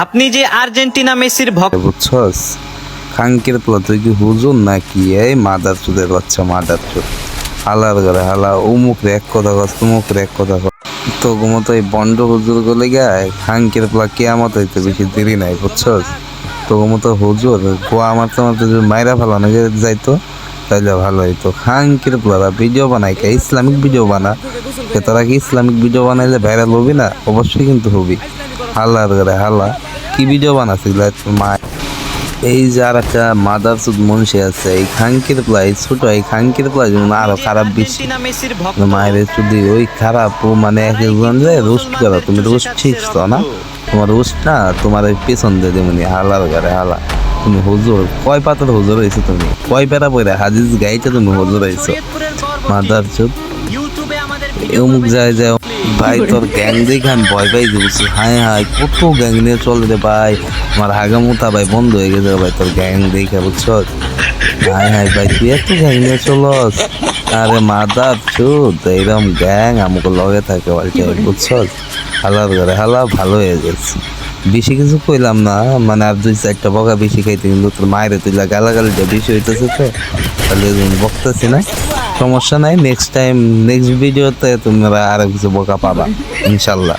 আপনি যে আর্জেন্টিনা মেসির ভক্ত, বুঝছস খাঙ্কের পোলা তুই কি হুজুর নাকি? এই মাদার চুদের বাচ্চা, মাদার চুদ হালার ঘরে হালা, উমুক রে এক কথা কস, তুমুক রে এক কথা কস। তো মতো এই বন্ড হুজুর গুলো গায় খাঙ্কের পোলা কেয়ামত হইতে বেশি দেরি নাই, বুঝছস? তো মতো হুজুর গোয়া মারতে মারতে যদি মাইরা ফেলানো যাইতো তাইলে ভালো হইতো। খাঙ্কের পোলারা ভিডিও বানায় কে? ইসলামিক ভিডিও বানা কে? তোরা কি ইসলামিক ভিডিও বানাইলে ভাইরাল হবি না? অবশ্যই কিন্তু হবি। হালার ঘরে হালা কি ভিডিও বানাচ্ছিল মা? এই যে আর একটা মাদার চুদ মনসে আছে, এই খাঙ্কির প্লাই ছোট, এই খাঙ্কির প্লাই আরো খারাপ বেশি আর্জেন্টিনা মেসির ভক্ত, মায়ের চুদি ওই খারাপ ও মানে এক একজন যে রোস্ট করো। তুমি রোস্ট শিখছো না? তোমার রোস্ট না, তোমার ওই পেছন দিয়ে দেবনি হালার ঘরে হালা। তুমি হুজুর কয় পাতার হুজুর হয়েছো? তুমি কয় পেরা পয়রা হাজিজ গাইতে তুমি হুজুর হয়েছো? শরীয়তপুরের গর্ব মাদার চুদ ইউটিউবে আমাদের অমুক যায় যায় ভাই তোর গ্যাং দেখে আমি ভয় পাই যাচ্ছি। হায় হায় কত গ্যাং নিয়ে চলে রে ভাই, আমার হাগামুতা ভাই বন্ধ হয়ে গেছে ভাই তোর গ্যাং দেখে, বুঝছ? হায় হায় ভাই তুই এত গ্যাং নিয়ে চলস? আরে মাদার চুদ এইরকম গ্যাং আমাকে লগে থাকে পাল্টাই, বুঝছ? হালার ঘরে হালা ভালো হয়ে গেছে। বেশি কিছু কইলাম না, মানে আর দুই চারটা বকা বেশি খাইতে কিন্তু তোর মায়ের তুই গালাগালিটা বেশি হইতেছে তো তাহলে বকতেছি না। সমস্যা নাই, নেক্সট টাইম নেক্সট ভিডিওতে তোমরা আরো কিছু বকা পাবা ইনশাল্লাহ।